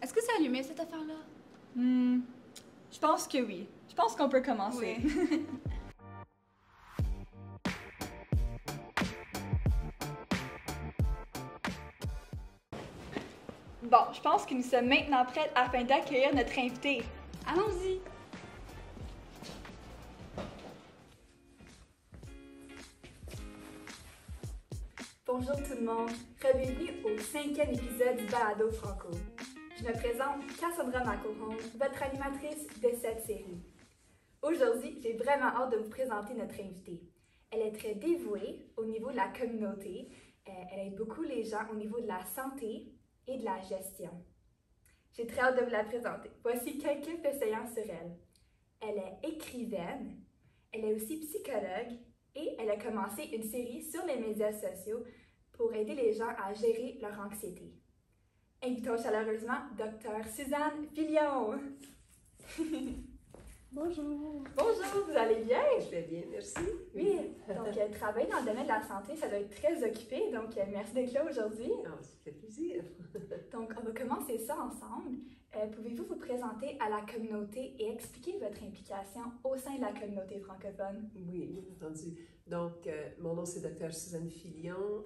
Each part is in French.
Est-ce que c'est allumé, cette affaire-là? Je pense que oui. Je pense qu'on peut commencer. Oui. Bon, je pense que nous sommes maintenant prêts afin d'accueillir notre invité. Allons-y. Bonjour tout le monde, bienvenue au 5e épisode du Balado Franco. Je me présente Cassandra Macoron, votre animatrice de cette série. Aujourd'hui, j'ai vraiment hâte de vous présenter notre invitée. Elle est très dévouée au niveau de la communauté, elle aide beaucoup les gens au niveau de la santé et de la gestion. J'ai très hâte de vous la présenter. Voici quelques faits sur elle. Elle est écrivaine, elle est aussi psychologue et elle a commencé une série sur les médias sociaux pour aider les gens à gérer leur anxiété. Invitons chaleureusement Dr. Suzanne Filion. Bonjour. Bonjour, vous allez bien? Je vais bien, merci. Oui, donc travailler dans le domaine de la santé, ça doit être très occupé, donc merci d'être là aujourd'hui. Ah, ça fait plaisir. Donc, on va commencer ça ensemble. Pouvez-vous vous présenter à la communauté et expliquer votre implication au sein de la communauté francophone? Oui, bien entendu. Donc, mon nom c'est Dr. Suzanne Filion.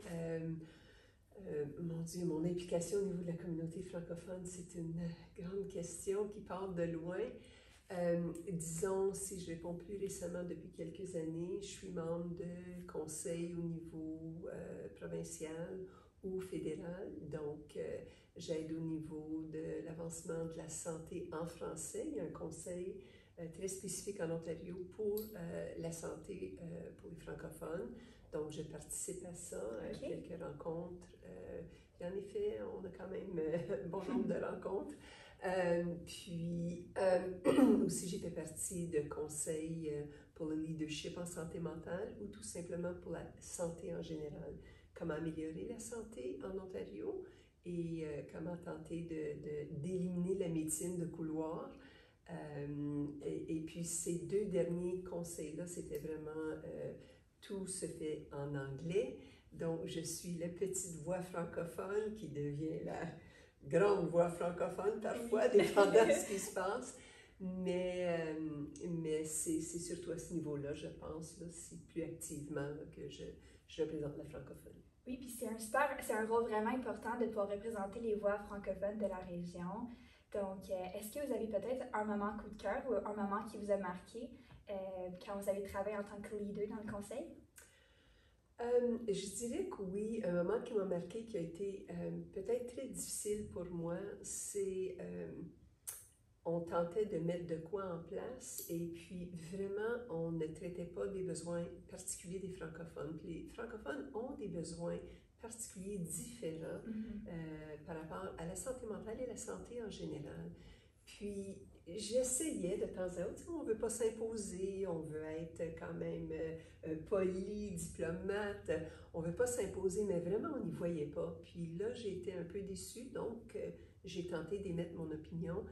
Mon Dieu, mon implication au niveau de la communauté francophone, c'est une grande question qui part de loin. Disons, si je réponds plus récemment depuis quelques années, je suis membre de conseil au niveau provincial ou fédéral. Donc, j'aide au niveau de l'avancement de la santé en français. Il y a un conseil très spécifique en Ontario pour la santé pour les francophones. Donc, je participe à ça, à quelques rencontres. Et en effet, on a quand même bon nombre de rencontres. Puis, aussi, j'ai fait partie de conseils pour le leadership en santé mentale ou tout simplement pour la santé en général. Comment améliorer la santé en Ontario et comment tenter d'éliminer la médecine de couloir. Et puis, ces deux derniers conseils-là, c'était vraiment tout se fait en anglais. Donc, je suis la petite voix francophone qui devient la grande voix francophone parfois, dépendant de ce qui se passe. Mais c'est surtout à ce niveau-là, je pense, là, c'est plus activement là, que je représente la francophonie. Oui, puis c'est un rôle vraiment important de pouvoir représenter les voix francophones de la région. Donc, est-ce que vous avez peut-être un moment coup de cœur ou un moment qui vous a marqué quand vous avez travaillé en tant que leader dans le conseil? Je dirais que oui, un moment qui m'a marqué, qui a été peut-être très difficile pour moi, c'est on tentait de mettre de quoi en place et puis vraiment on ne traitait pas des besoins particuliers des francophones. Puis les francophones ont des besoins particuliers différents par rapport à la santé mentale et la santé en général. Puis j'essayais de temps à autre, on ne veut pas s'imposer, on veut être quand même poli, diplomate, on ne veut pas s'imposer, mais vraiment on n'y voyait pas. Puis là, j'ai été un peu déçue, donc j'ai tenté d'émettre mon opinion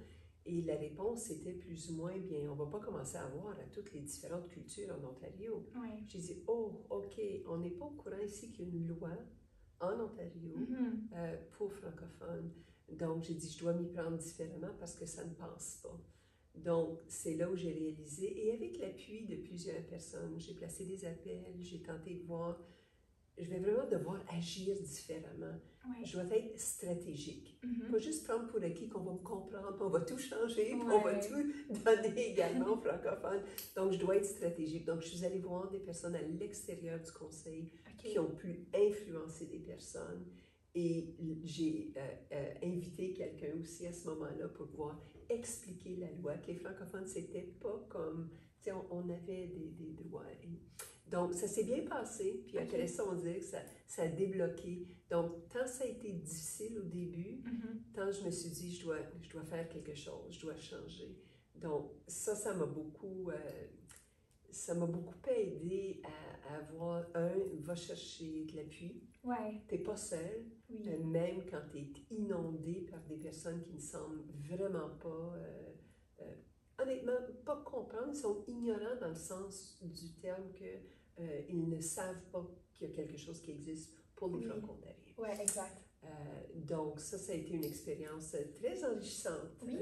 et la réponse était plus ou moins, bien, on ne va pas commencer à voir à toutes les différentes cultures en Ontario. Oui. J'ai dit, oh, OK, on n'est pas au courant ici qu'il y a une loi en Ontario pour francophones. Donc, j'ai dit, je dois m'y prendre différemment parce que ça ne passe pas. Donc, c'est là où j'ai réalisé. Et avec l'appui de plusieurs personnes, j'ai placé des appels, j'ai tenté de voir, je vais vraiment devoir agir différemment. Ouais. Je dois être stratégique. Pas juste prendre pour acquis qu'on va me comprendre, puis on va tout changer, puis Ouais. on va tout donner également aux francophones. Donc, je dois être stratégique. Donc, je suis allée voir des personnes à l'extérieur du conseil qui ont pu influencer des personnes. Et j'ai invité quelqu'un aussi à ce moment-là pour pouvoir expliquer la loi, que les francophones, c'était pas comme, tu sais, on avait des droits. Donc, ça s'est bien passé, puis après ça, on dirait que ça a débloqué. Donc, tant ça a été difficile au début, tant je me suis dit, je dois faire quelque chose, je dois changer. Donc, ça m'a beaucoup aidé à avoir, va chercher de l'appui. Ouais. Tu n'es pas seul, même quand tu es inondé par des personnes qui ne semblent vraiment pas, honnêtement, pas comprendre. Ils sont ignorants dans le sens du terme qu'ils ne savent pas qu'il y a quelque chose qui existe pour les Franco-Ontariens. Oui, exact. Donc, ça a été une expérience très enrichissante. Oui.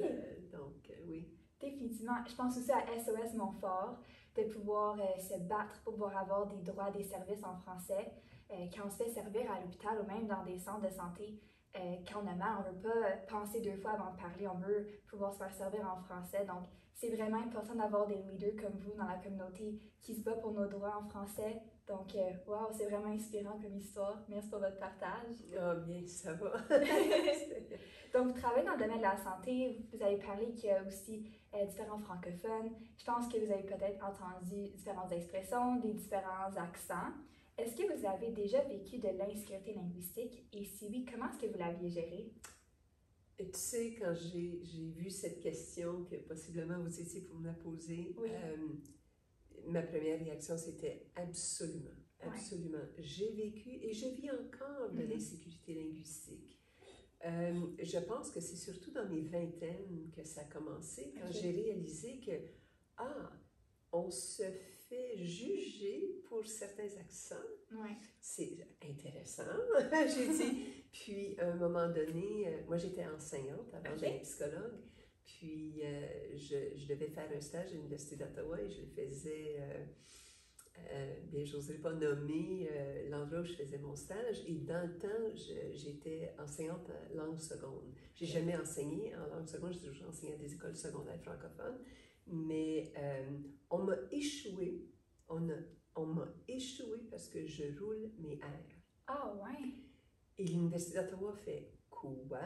Oui. Définitivement. Je pense aussi à SOS Montfort, de pouvoir se battre pour pouvoir avoir des droits, des services en français. Quand on se fait servir à l'hôpital ou même dans des centres de santé, quand on a mal, on ne veut pas penser deux fois avant de parler, on veut pouvoir se faire servir en français. Donc, c'est vraiment important d'avoir des leaders comme vous dans la communauté qui se battent pour nos droits en français. Donc, wow, c'est vraiment inspirant comme histoire. Merci pour votre partage. Ah, bien, ça va. Donc, vous travaillez dans le domaine de la santé. Vous avez parlé qu'il y a aussi différents francophones. Je pense que vous avez peut-être entendu différentes expressions, des différents accents. Est-ce que vous avez déjà vécu de l'insécurité linguistique? Et si oui, comment est-ce que vous l'aviez gérée? Tu sais, quand j'ai vu cette question que possiblement vous étiez pour me la poser, Oui. ma première réaction, c'était absolument, absolument. Ouais. J'ai vécu et je vis encore de l'insécurité linguistique. Je pense que c'est surtout dans mes vingtaines que ça a commencé, quand j'ai réalisé que, on se fait juger pour certains accents. Ouais. C'est intéressant, j'ai dit. Puis, à un moment donné, moi j'étais enseignante avant d'être psychologue, puis je devais faire un stage à l'Université d'Ottawa et je le faisais, bien, je n'oserais pas nommer l'endroit où je faisais mon stage. Et dans le temps, j'étais enseignante en langue seconde. J'ai jamais enseigné en langue seconde, j'ai toujours enseigné à des écoles secondaires francophones. Mais on m'a échoué, on m'a échoué parce que je roule mes R. Ah ouais! Et l'Université d'Ottawa fait quoi?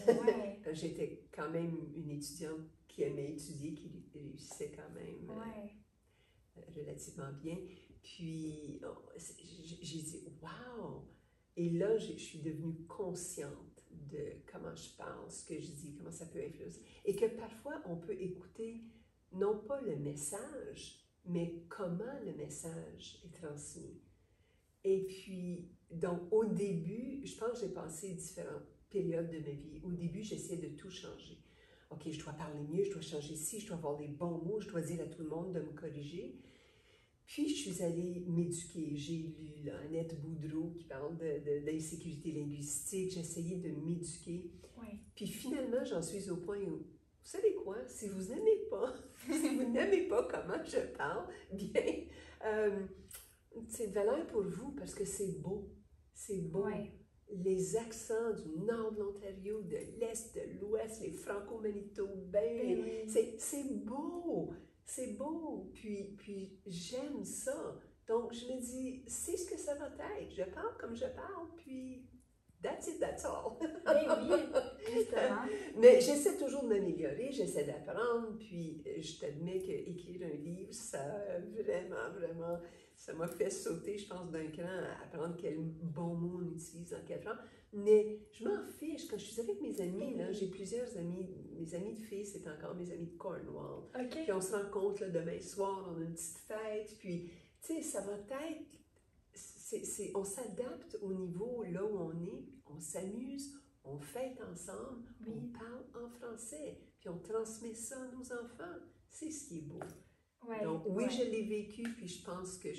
Ouais. J'étais quand même une étudiante qui aimait étudier, qui réussissait quand même relativement bien. Puis j'ai dit « wow! » Et là, je suis devenue consciente de comment je parle, ce que je dis, comment ça peut influencer. Et que parfois, on peut écouter non pas le message, mais comment le message est transmis. Et puis, donc, au début, je pense que j'ai passé différentes périodes de ma vie. Au début, j'essayais de tout changer. OK, je dois parler mieux, je dois changer ci, je dois avoir les bons mots, je dois dire à tout le monde de me corriger. Puis, je suis allée m'éduquer. J'ai lu là, Annette Boudreau qui parle de l'insécurité linguistique. J'ai essayé de m'éduquer. Ouais. Puis, finalement, j'en suis au point où, vous savez quoi, si vous n'aimez pas, si vous n'aimez pas comment je parle, bien, c'est de valeur pour vous parce que c'est beau. C'est beau. Ouais. Les accents du nord de l'Ontario, de l'est, de l'ouest, les franco-manitobains, c'est beau. C'est beau. Puis j'aime ça. Donc, je me dis, c'est ce que ça va être. Je parle comme je parle, puis that's it, that's all. Oui, justement. Mais j'essaie toujours de m'améliorer, j'essaie d'apprendre, puis je t'admets qu'écrire un livre, ça vraiment, ça m'a fait sauter, je pense, d'un cran à apprendre quel bon mot on utilise dans quel genre. Mais je m'en fiche. Quand je suis avec mes amis, là, j'ai plusieurs amis. Mes amis de filles, c'est encore mes amis de Cornwall. Okay. Puis on se rencontre là, demain soir, on a une petite fête. Puis, tu sais, ça va être... on s'adapte au niveau là où on est, on s'amuse, on fête ensemble, on parle en français. Puis on transmet ça à nos enfants. C'est ce qui est beau. Ouais, donc, oui, je l'ai vécu, puis je pense que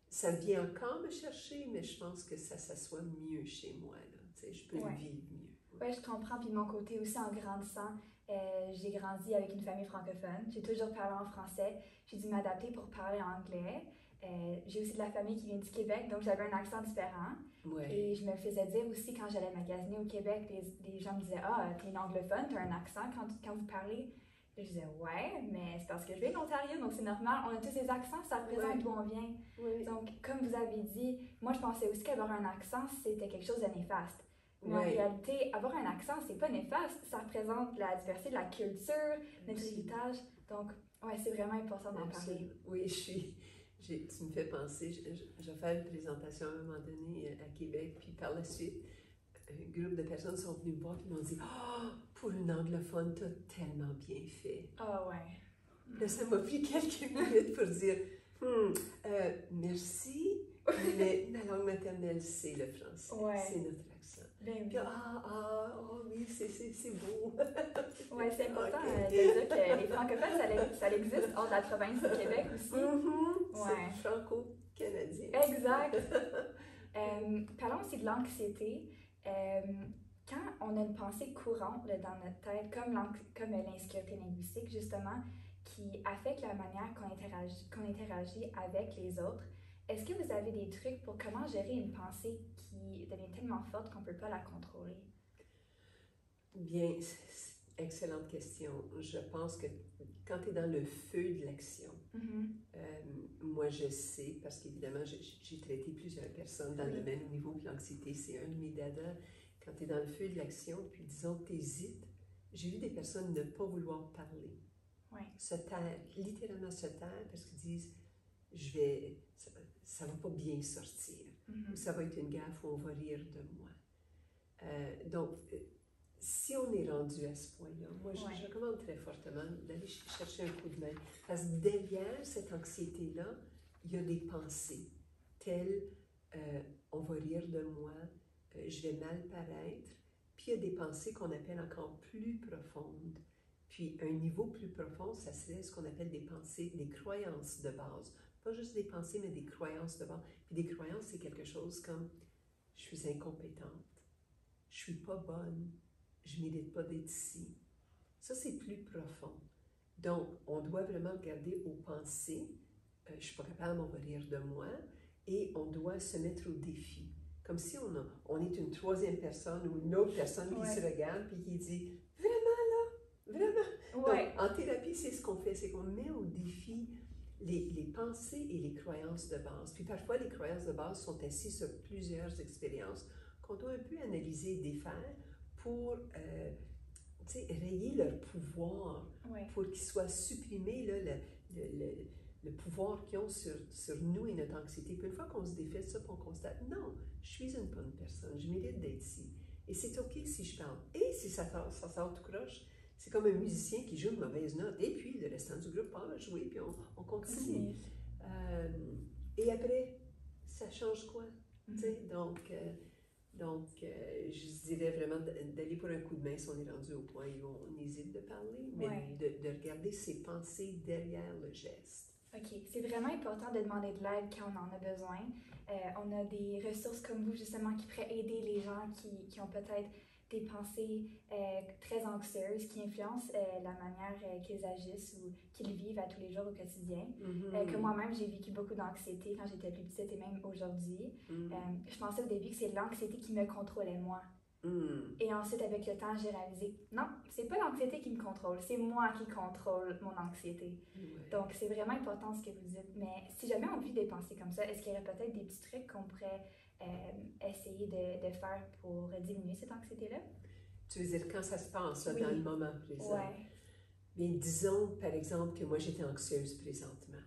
ça vient encore me chercher, mais je pense que ça s'assoit mieux chez moi. Là. Tu sais, je peux le vivre mieux. Oui, je comprends. Puis de mon côté aussi, en grandissant, j'ai grandi avec une famille francophone. J'ai toujours parlé en français. J'ai dû m'adapter pour parler anglais. J'ai aussi de la famille qui vient du Québec, donc j'avais un accent différent. Ouais. Et je me faisais dire aussi, quand j'allais magasiner au Québec, les gens me disaient « Ah, t'es une anglophone, t'as un accent quand vous parlez. » Je disais « Ouais, mais c'est parce que je viens de l'Ontario, donc c'est normal. On a tous ces accents, ça représente d'où on vient. » Donc, comme vous avez dit, moi je pensais aussi qu'avoir un accent, c'était quelque chose de néfaste. Mais en réalité, avoir un accent, c'est pas néfaste. Ça représente la diversité de la culture, notre héritage. Donc, ouais, c'est vraiment important d'en parler. Oui, tu me fais penser, je vais faire une présentation à un moment donné à Québec, puis par la suite, un groupe de personnes sont venues me voir et m'ont dit « Ah, pour une anglophone, t'as tellement bien fait. » Ah ouais. Là, ça m'a pris quelques minutes pour dire « Merci, mais ma langue maternelle, c'est le français. C'est notre accent. » Ben, puis, oui, c'est beau. Oui, c'est important de dire que les francophones, ça existe hors de la province du Québec aussi. C'est franco-canadien. Exact. Parlons aussi de l'anxiété. Quand on a une pensée courante là, dans notre tête, comme l'insécurité linguistique, justement, qui affecte la manière qu'on interagit avec les autres, est-ce que vous avez des trucs pour comment gérer une pensée qui devient tellement forte qu'on ne peut pas la contrôler? Bien, excellente question. Je pense que quand tu es dans le feu de l'action, moi je sais, parce qu'évidemment j'ai traité plusieurs personnes dans le domaine au niveau de l'anxiété, c'est un de mes dadas. Quand tu es dans le feu de l'action, puis disons que tu hésites, j'ai vu des personnes ne pas vouloir parler, se taire, littéralement se taire, parce qu'ils disent ça va pas bien sortir, ou ça va être une gaffe, ou on va rire de moi. Donc, si on est rendu à ce point-là, moi, je recommande très fortement d'aller chercher un coup de main. Parce que derrière cette anxiété-là, il y a des pensées telles on va rire de moi, je vais mal paraître. Puis il y a des pensées qu'on appelle encore plus profondes. Puis un niveau plus profond, ça serait ce qu'on appelle des pensées, des croyances de base. Pas juste des pensées, mais des croyances de base. Puis des croyances, c'est quelque chose comme je suis incompétente, je suis pas bonne, je ne mérite pas d'être ici. Ça, c'est plus profond. Donc, on doit vraiment regarder aux pensées. Je ne suis pas capable, on va rire de moi. Et on doit se mettre au défi. Comme si on est une troisième personne ou une autre personne qui se regarde et qui dit « Vraiment là? Vraiment? » Donc, en thérapie, c'est ce qu'on fait, c'est qu'on met au défi les pensées et les croyances de base. Puis parfois, les croyances de base sont assises sur plusieurs expériences qu'on doit un peu analyser et défaire pour rayer leur pouvoir, pour qu'ils soient supprimés, là, le pouvoir qu'ils ont sur nous et notre anxiété. Puis une fois qu'on se défait de ça, on constate, non, je suis une bonne personne, je mérite d'être ici. Et c'est OK si je parle. Et si ça sort tout croche, c'est comme un musicien qui joue une mauvaise note, et puis le restant du groupe part jouer, puis on continue. Et après, ça change quoi? Donc, je dirais vraiment d'aller pour un coup de main si on est rendu au point où on hésite de parler, mais de regarder ses pensées derrière le geste. OK. C'est vraiment important de demander de l'aide quand on en a besoin. On a des ressources comme vous, justement, qui pourraient aider les gens qui ont peut-être des pensées très anxieuses, qui influencent la manière qu'ils agissent ou qu'ils vivent à tous les jours au quotidien. Comme moi-même, j'ai vécu beaucoup d'anxiété quand j'étais plus petite et même aujourd'hui. Je pensais au début que c'est l'anxiété qui me contrôlait moi. Et ensuite, avec le temps, j'ai réalisé, non, c'est pas l'anxiété qui me contrôle, c'est moi qui contrôle mon anxiété. Donc, c'est vraiment important ce que vous dites. Mais si jamais on vit des pensées comme ça, est-ce qu'il y aurait peut-être des petits trucs qu'on pourrait essayer de faire pour diminuer cette anxiété-là? Tu veux dire quand ça se passe, dans le moment présent? Bien, disons, par exemple, que moi, j'étais anxieuse présentement.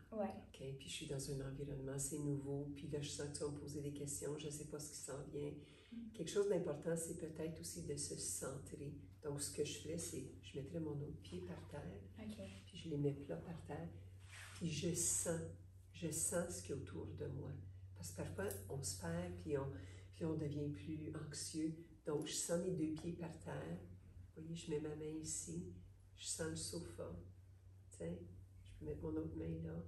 Okay? Puis je suis dans un environnement assez nouveau, puis là, je sens que tu vas me poser des questions, je ne sais pas ce qui s'en vient. Quelque chose d'important, c'est peut-être aussi de se centrer. Donc, ce que je ferais, c'est je mettrais mon autre pied par terre, puis je les mets plats par terre, puis je sens ce qui est autour de moi. Parce que parfois, on se perd, puis on devient plus anxieux. Donc, je sens mes deux pieds par terre. Vous voyez, je mets ma main ici, je sens le sofa. Tu sais, je peux mettre mon autre main là.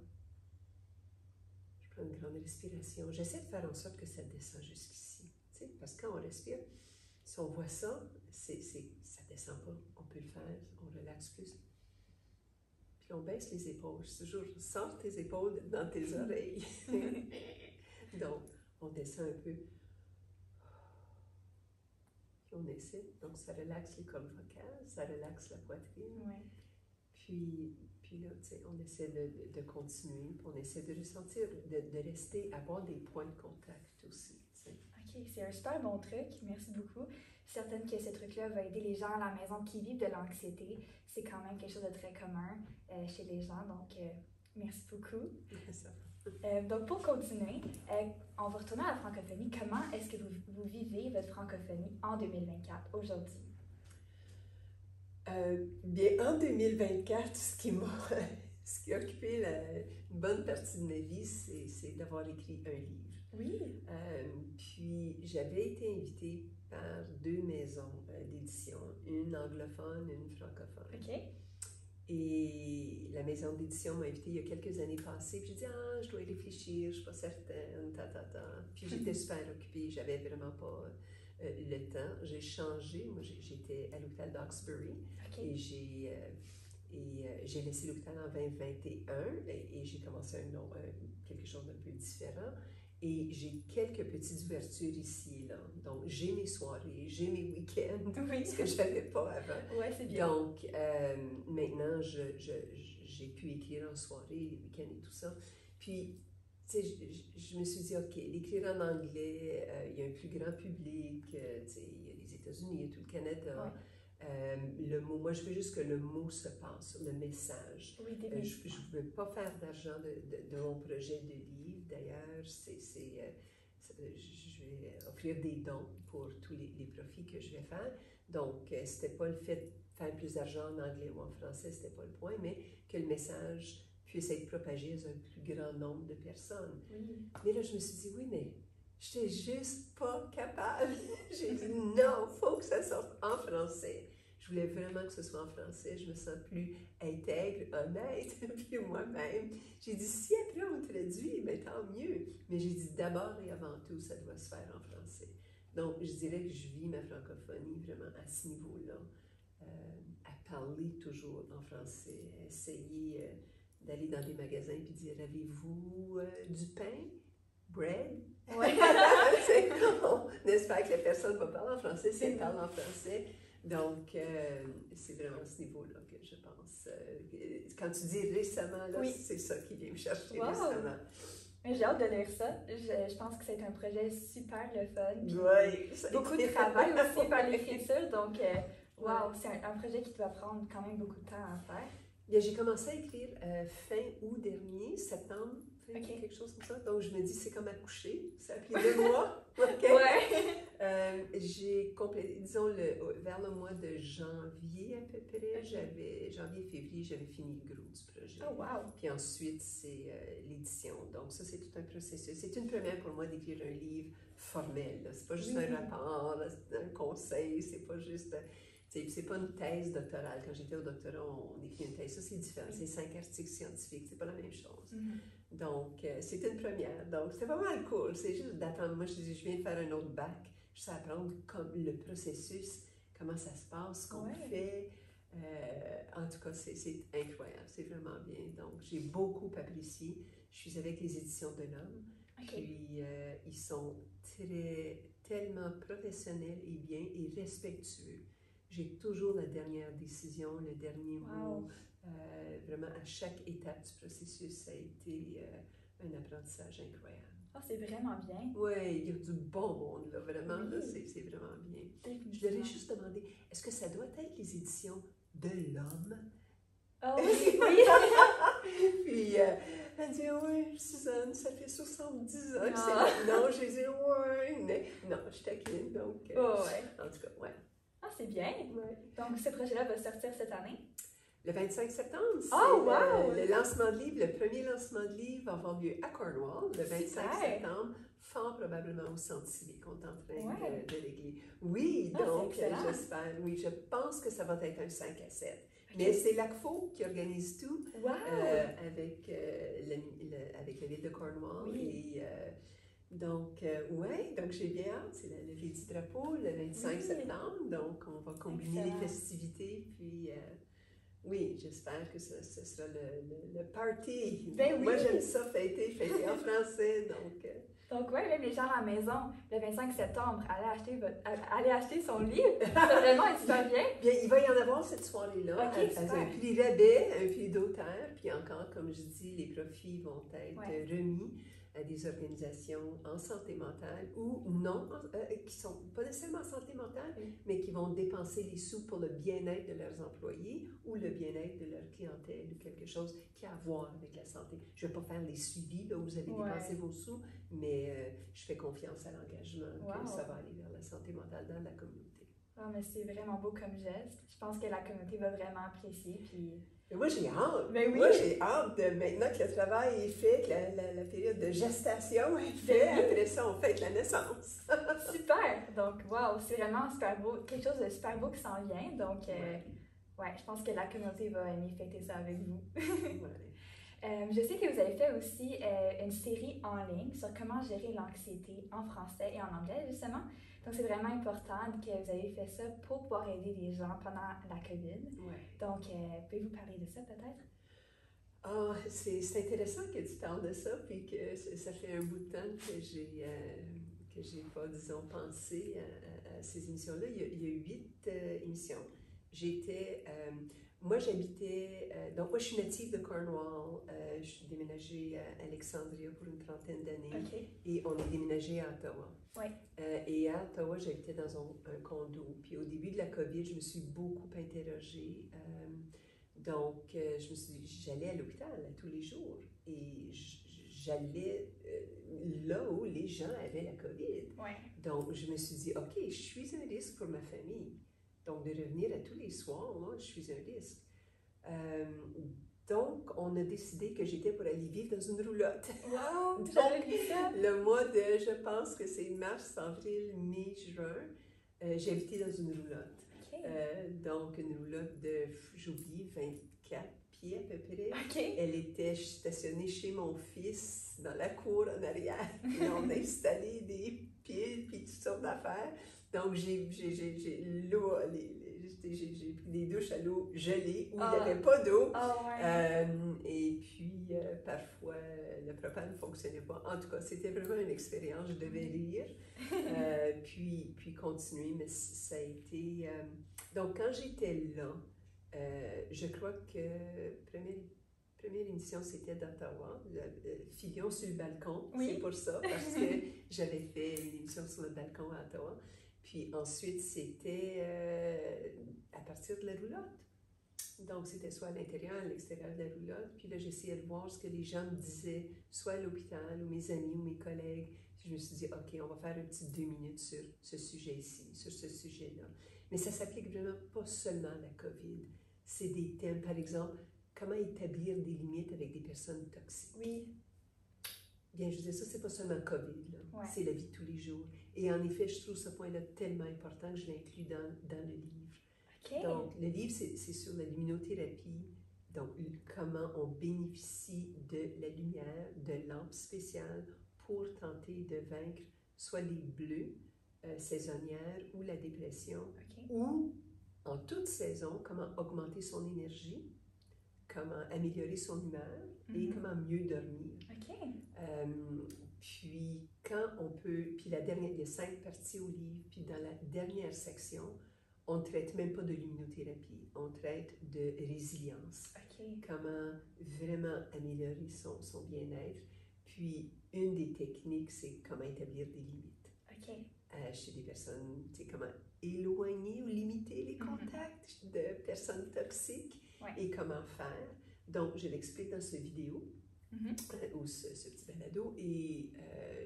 Je prends une grande respiration. J'essaie de faire en sorte que ça descend jusqu'ici. Parce que quand on respire, si on voit ça, ça ne descend pas. On peut le faire, on relaxe plus. Puis on baisse les épaules. C'est toujours, sors tes épaules dans tes oreilles. Donc, on descend un peu. Puis on essaie. Donc, ça relaxe les cordes vocales, ça relaxe la poitrine. Puis là, tu sais, on essaie de continuer. Puis on essaie de ressentir, de rester, avoir des points de contact aussi. OK, c'est un super bon truc. Merci beaucoup. Je suis certaine que ce truc-là va aider les gens à la maison qui vivent de l'anxiété. C'est quand même quelque chose de très commun chez les gens. Donc, merci beaucoup. Donc, pour continuer, on va retourner à la francophonie. Comment est-ce que vous vivez votre francophonie en 2024, aujourd'hui? Bien, en 2024, ce qui a occupé une bonne partie de ma vie, c'est d'avoir écrit un livre. Puis, j'avais été invitée par deux maisons d'édition, une anglophone et une francophone. Et la maison d'édition m'a invitée il y a quelques années passées. Puis j'ai dit, je dois y réfléchir, je ne suis pas certaine, Puis j'étais super occupée, j'avais vraiment pas le temps. J'ai changé. Moi, j'étais à l'hôpital d'Hawkesbury et j'ai laissé l'hôpital en 2021 et j'ai commencé quelque chose d'un peu différent. Et j'ai quelques petites ouvertures ici et là. Donc, j'ai mes soirées, j'ai mes week-ends, ce que je n'avais pas avant. Ouais, c'est bien. Donc, maintenant, j'ai pu écrire en soirée, les week-ends et tout ça. Puis, tu sais, je me suis dit, OK, l'écrire en anglais, il y a un plus grand public, tu sais, il y a les États-Unis, il y a tout le Canada. Ouais. Le mot, moi, je veux juste que le mot se passe, le message. Oui, je ne veux pas faire d'argent de mon projet de livre. D'ailleurs, je vais offrir des dons pour tous les profits que je vais faire. Donc, c'était pas le fait de faire plus d'argent en anglais ou en français, c'était pas le point, mais que le message puisse être propagé à un plus grand nombre de personnes. Oui. Mais là, je me suis dit, oui, mais je n'étais juste pas capable. J'ai dit, non, il faut que ça sorte en français. Je voulais vraiment que ce soit en français. Je me sens plus intègre, honnête, puis moi-même. J'ai dit, si après on traduit, bien tant mieux. Mais j'ai dit, d'abord et avant tout, ça doit se faire en français. Donc, je dirais que je vis ma francophonie vraiment à ce niveau-là. À parler toujours en français, essayer d'aller dans des magasins et dire, avez-vous du pain? Bread? Ouais. On espère que la personne va parler en français si elle parle en français. Donc, c'est vraiment à ce niveau-là que je pense. Quand tu dis récemment, là, c'est ça qui vient me chercher récemment. J'ai hâte de lire ça. Je pense que c'est un projet super le fun. Oui, beaucoup de travail aussi par l'écriture. Donc, wow, c'est un projet qui doit prendre quand même beaucoup de temps à faire. Bien, j'ai commencé à écrire fin août dernier, septembre, quelque chose comme ça. Donc, je me dis, c'est comme accoucher. Ça a pris 2 mois. Ouais. J'ai complété, disons, vers le mois de janvier à peu près, janvier-février, j'avais fini le gros du projet. Oh, wow! Puis ensuite, c'est l'édition. Donc, ça, c'est tout un processus. C'est une première pour moi d'écrire un livre formel. C'est pas juste un rapport, un conseil, c'est pas juste... C'est pas une thèse doctorale. Quand j'étais au doctorat, on écrit une thèse. Ça, c'est différent. C'est 5 articles scientifiques. C'est pas la même chose. Donc, c'est une première. Donc, c'était pas mal cool. C'est juste d'attendre. Moi, je viens de faire un autre bac. Je sais apprendre comme le processus, comment ça se passe, ce qu'on fait. En tout cas, c'est incroyable. C'est vraiment bien. Donc, j'ai beaucoup apprécié. Je suis avec les éditions de l'Homme. Puis, ils sont tellement professionnels et bien et respectueux. J'ai toujours la dernière décision, le dernier mot. Vraiment, à chaque étape du processus, ça a été un apprentissage incroyable. Oh, c'est vraiment bien. Oui, il y a du bon monde, là, vraiment. Là, c'est vraiment bien. Je leur ai juste demandé, est-ce que ça doit être les éditions de l'Homme? Oh, oui! Puis, elle dit, oui, Suzanne, ça fait 70 ans que c'est là. Non, j'ai dit, oui, mais non, je taquine, donc... En tout cas, Ah, c'est bien! Donc, ce projet-là va sortir cette année? Le 25 septembre, c'est le lancement de livre. Le premier lancement de livre va avoir lieu à Cornwall, le 25 septembre, fort probablement au Centre civique. On est en train de régler. Oui, donc j'espère. Oui, je pense que ça va être un 5 à 7. Mais c'est l'ACFO qui organise tout avec la ville de Cornwall. Et, donc j'ai bien hâte. C'est la levée du drapeau le 25 septembre. Donc, on va combiner les festivités. Puis, oui, j'espère que ce sera le party. Moi, j'aime ça, fêter en français. Donc, même les gens à la maison, le 25 septembre, allez acheter son livre. Ça va vraiment être super bien. Bien, il va y en avoir cette soirée-là. Un prix rabais, un prix d'auteur. Puis encore, comme je dis, les profits vont être remis à des organisations en santé mentale ou non, qui ne sont pas nécessairement en santé mentale, mais qui vont dépenser les sous pour le bien-être de leurs employés ou le bien-être de leur clientèle ou quelque chose qui a à voir avec la santé. Je ne vais pas faire les suivis là, où vous allez dépenser vos sous, mais je fais confiance à l'engagement que ça va aller vers la santé mentale dans la communauté. Ah, mais c'est vraiment beau comme geste. Je pense que la communauté va vraiment apprécier. Puis... Mais moi, j'ai hâte. Moi, j'ai hâte de maintenant que le travail est fait, que la période de gestation est faite. Après ça, on fête la naissance. Super! Donc, wow, c'est vraiment super beau. Quelque chose de super beau qui s'en vient. Donc, je pense que la communauté va aimer fêter ça avec vous. Je sais que vous avez fait aussi une série en ligne sur comment gérer l'anxiété en français et en anglais, justement. Donc, c'est vraiment important que vous avez fait ça pour pouvoir aider les gens pendant la COVID. Ouais. Donc, pouvez-vous parler de ça peut-être? Ah, c'est intéressant que tu parles de ça, puis que ça fait un bout de temps que j'ai pas, disons, pensé à ces émissions-là. Il y a 8 émissions. Moi, j'habitais, donc moi, je suis native de Cornwall. Je suis déménagée à Alexandria pour une trentaine d'années. OK. Et on est déménagé à Ottawa. Oui. Et à Ottawa, j'habitais dans un condo. Puis au début de la COVID, je me suis beaucoup interrogée. Donc, je me suis dit, j'allais à l'hôpital tous les jours. Et j'allais là où les gens avaient la COVID. Ouais. Donc, je me suis dit, OK, je suis un risque pour ma famille. Donc, de revenir à tous les soirs, moi, je suis un risque. Donc, on a décidé que j'étais pour aller vivre dans une roulotte. Wow! Donc, J'avais vu ça! le mois de, je pense que c'est mars, avril, mai, juin, j'ai habité dans une roulotte. OK. Donc, une roulotte de, j'oublie, 24 pieds à peu près. OK. Elle était stationnée chez mon fils, dans la cour en arrière. Puis on a installé des piles, puis toutes sortes d'affaires. Donc, j'ai pris des douches à l'eau gelée, où il n'y avait pas d'eau. Oh, ouais. Et puis, parfois, le propane ne fonctionnait pas. En tout cas, c'était vraiment une expérience. Je devais rire, puis continuer, mais ça a été... Donc, quand j'étais là, je crois que première émission, c'était d'Ottawa, Filion sur le balcon. Oui. C'est pour ça, parce que j'avais fait une émission sur le balcon à Ottawa. Puis ensuite, c'était à partir de la roulotte. Donc, c'était soit à l'intérieur, à l'extérieur de la roulotte. Puis là, j'essayais de voir ce que les gens me disaient, soit à l'hôpital, ou mes amis, ou mes collègues. Puis je me suis dit, OK, on va faire une petite 2 minutes sur ce sujet-ci, sur ce sujet-là. Mais ça s'applique vraiment pas seulement à la COVID. C'est des thèmes, par exemple, comment établir des limites avec des personnes toxiques. Oui. Bien, je veux dire, ça, c'est pas seulement COVID, là. Ouais. C'est la vie de tous les jours. Et en effet, je trouve ce point-là tellement important que je l'inclus dans le livre. OK. Donc, le livre, c'est sur la luminothérapie, donc comment on bénéficie de la lumière, de lampes spéciales pour tenter de vaincre soit les bleus saisonnières ou la dépression, OK. ou en toute saison, comment augmenter son énergie, comment améliorer son humeur et comment mieux dormir. OK. Puis quand on peut, puis il y a 5 parties au livre, puis dans la dernière section, on ne traite même pas de luminothérapie, on traite de résilience. OK. Comment vraiment améliorer son bien-être. Puis une des techniques, c'est comment établir des limites. OK. Chez des personnes, tu sais, comment éloigner ou limiter les contacts de personnes toxiques et comment faire. Donc, je l'explique dans cette vidéo ou ce petit balado et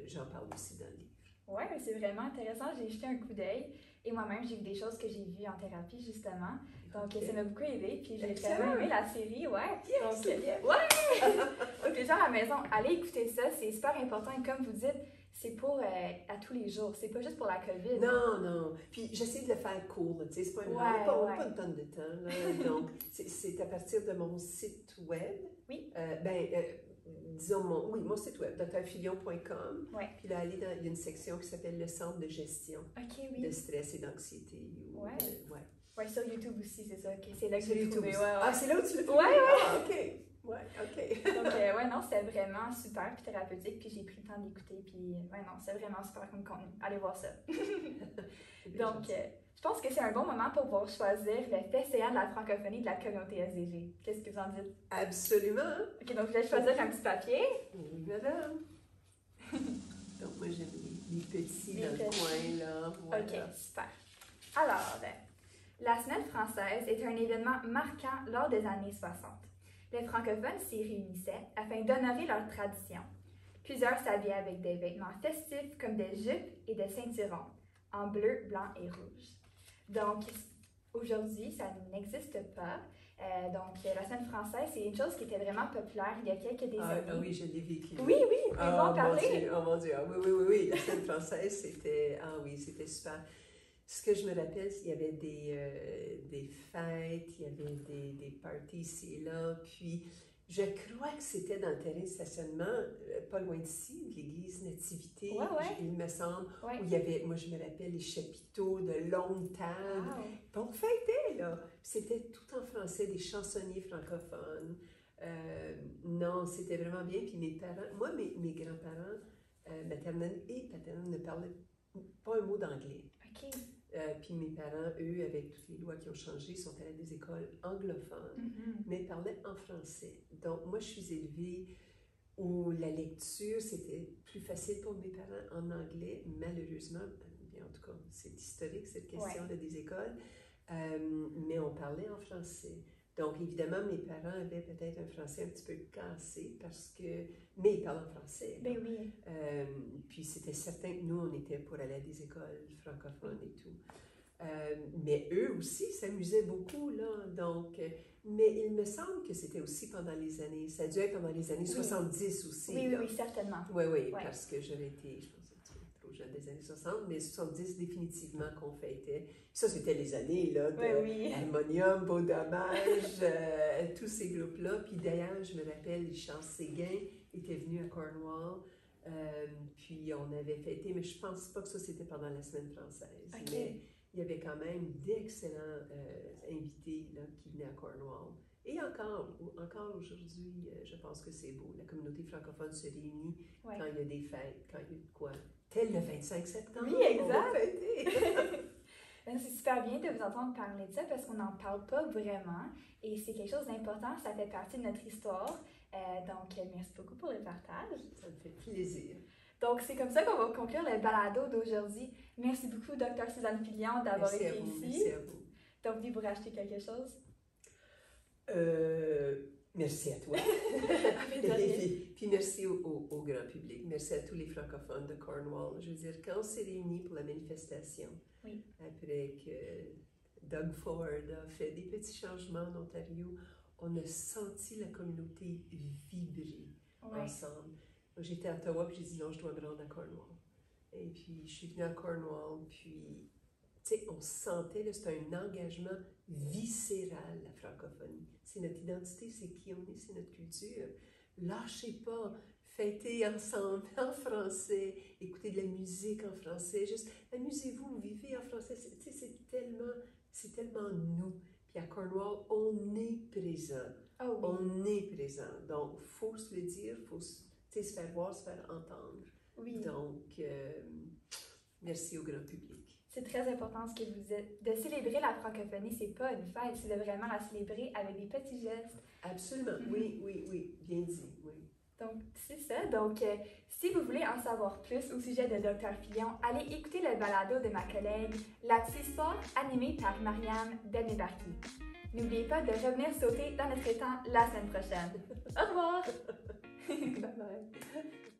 j'en parle aussi dans le livre. Oui, c'est vraiment intéressant. J'ai jeté un coup d'œil et moi-même, j'ai vu des choses que j'ai vues en thérapie, justement. Donc, ça m'a beaucoup aidé. Puis, j'ai vraiment aimé la série, ouais. Yes, Donc, yeah. ouais! Donc, les gens à la maison, allez écouter ça. C'est super important. Et comme vous dites, c'est pour à tous les jours. C'est pas juste pour la COVID. Non, non. Puis, j'essaie de le faire court, tu sais. C'est pas on n'a pas une tonne de temps, là. Donc, c'est à partir de mon site web. Oui. Disons, mon site web, drfilion.com. Ouais. Puis là, il y a une section qui s'appelle le centre de gestion de stress et d'anxiété. Ouais, sur YouTube aussi, c'est ça. C'est là que sur j'ai YouTube. trouvé. Ah, c'est là où tu l'as trouvé? Ouais. Ah, OK. Ouais, OK. Donc, non, c'était vraiment super puis thérapeutique. Puis j'ai pris le temps d'écouter. Puis, non, c'est vraiment super comme contenu. Allez voir ça. Donc, je pense que c'est un bon moment pour pouvoir choisir le festival de la francophonie de la communauté SDG. Qu'est-ce que vous en dites? Absolument. OK, donc je vais choisir un petit papier. Oui, madame. Donc, moi, j'aime les petits dans le coin, là. Voilà. OK, super. Alors, la Semaine française est un événement marquant lors des années 60. Les francophones s'y réunissaient afin d'honorer leur tradition. Plusieurs s'habillaient avec des vêtements festifs comme des jupes et des ceinturons, en bleu, blanc et rouge. Donc, aujourd'hui, ça n'existe pas. Donc, la Semaine française, c'est une chose qui était vraiment populaire il y a quelques décennies. Ah oui, je l'ai vécu. Oui, pouvez-vous en parler? Oh mon Dieu, oui. La Semaine française, c'était super. Ce que je me rappelle, il y avait des fêtes, il y avait des parties ici et là, puis Je crois que c'était dans le terrain de stationnement, pas loin d'ici, de l'église Nativité, Ouais. il me semble, Ouais. où il y avait, moi je me rappelle, les chapiteaux de longues tables. Wow. Puis on fêtait, là. Puis c'était tout en français, des chansonniers francophones. Non, c'était vraiment bien. Puis mes parents, moi, mes grands-parents, maternels et paternels, ne parlaient pas un mot d'anglais. OK. Puis mes parents, eux, avec toutes les lois qui ont changé, sont allés à des écoles anglophones, Mhm. mais parlaient en français. Donc, moi, je suis élevée où la lecture, c'était plus facile pour mes parents en anglais, malheureusement. Bien, en tout cas, c'est historique, cette question-là des écoles. Mais on parlait en français. Donc, évidemment, mes parents avaient peut-être un français un petit peu cassé parce que... Mais ils parlent en français. Ben oui. Puis c'était certain que nous, on était pour aller à des écoles francophones et tout. Mais eux aussi s'amusaient beaucoup, là. Donc, mais il me semble que c'était aussi pendant les années... Ça a dû être pendant les années 70 aussi. Oui, certainement. Oui, parce que j'avais été, je pense, trop jeune des années 60, mais 70 définitivement qu'on fêtait. Ça, c'était les années, là, de Harmonium, Beau Dommage, tous ces groupes-là. Puis d'ailleurs, je me rappelle, Charles Séguin était venu à Cornwall, puis on avait fêté, mais je pense pas que ça, c'était pendant la semaine française. Okay. Mais il y avait quand même d'excellents invités là, qui venaient à Cornwall. Et encore aujourd'hui, je pense que c'est beau. La communauté francophone se réunit quand il y a des fêtes, quand il y a quoi? Tel le 25 septembre. Oui, exact. On va fêter. C'est super bien de vous entendre parler de ça parce qu'on n'en parle pas vraiment et c'est quelque chose d'important, ça fait partie de notre histoire. Donc, merci beaucoup pour le partage. Ça me fait plaisir. Donc, c'est comme ça qu'on va conclure le balado d'aujourd'hui. Merci beaucoup, Dr. Suzanne Filion, d'avoir été ici. Merci à vous. Donc, venu vous racheter quelque chose? Merci à toi. Puis merci au grand public. Merci à tous les francophones de Cornwall. Je veux dire, quand on s'est réunis pour la manifestation, après que Doug Ford a fait des petits changements en Ontario, on a senti la communauté vibrer ensemble. Moi, j'étais à Ottawa, puis j'ai dit non, je dois me rendre à Cornwall. Et puis, je suis venue à Cornwall, puis, tu sais, on sentait, c'était un engagement viscéral, la francophonie. C'est notre identité, c'est qui on est, c'est notre culture. Lâchez pas, fêtez ensemble en français, écoutez de la musique en français, juste amusez-vous, vivez en français. Tu sais, c'est tellement nous. Puis à Cornwall, on est présent. Oh, oui. On est présent. Donc, il faut se le dire, il faut se faire voir, se faire entendre. Oui. Donc, merci au grand public. C'est très important ce que vous dites. De célébrer la francophonie, c'est pas une fête, c'est de vraiment la célébrer avec des petits gestes. Absolument, oui, bien dit, oui. Donc, c'est ça. Donc, si vous voulez en savoir plus au sujet de Dr. Filion, allez écouter le balado de ma collègue La Petite Histoire, animée par Marianne Delmébarki. N'oubliez pas de revenir sauter dans notre étang la semaine prochaine. Au revoir! Bye bye!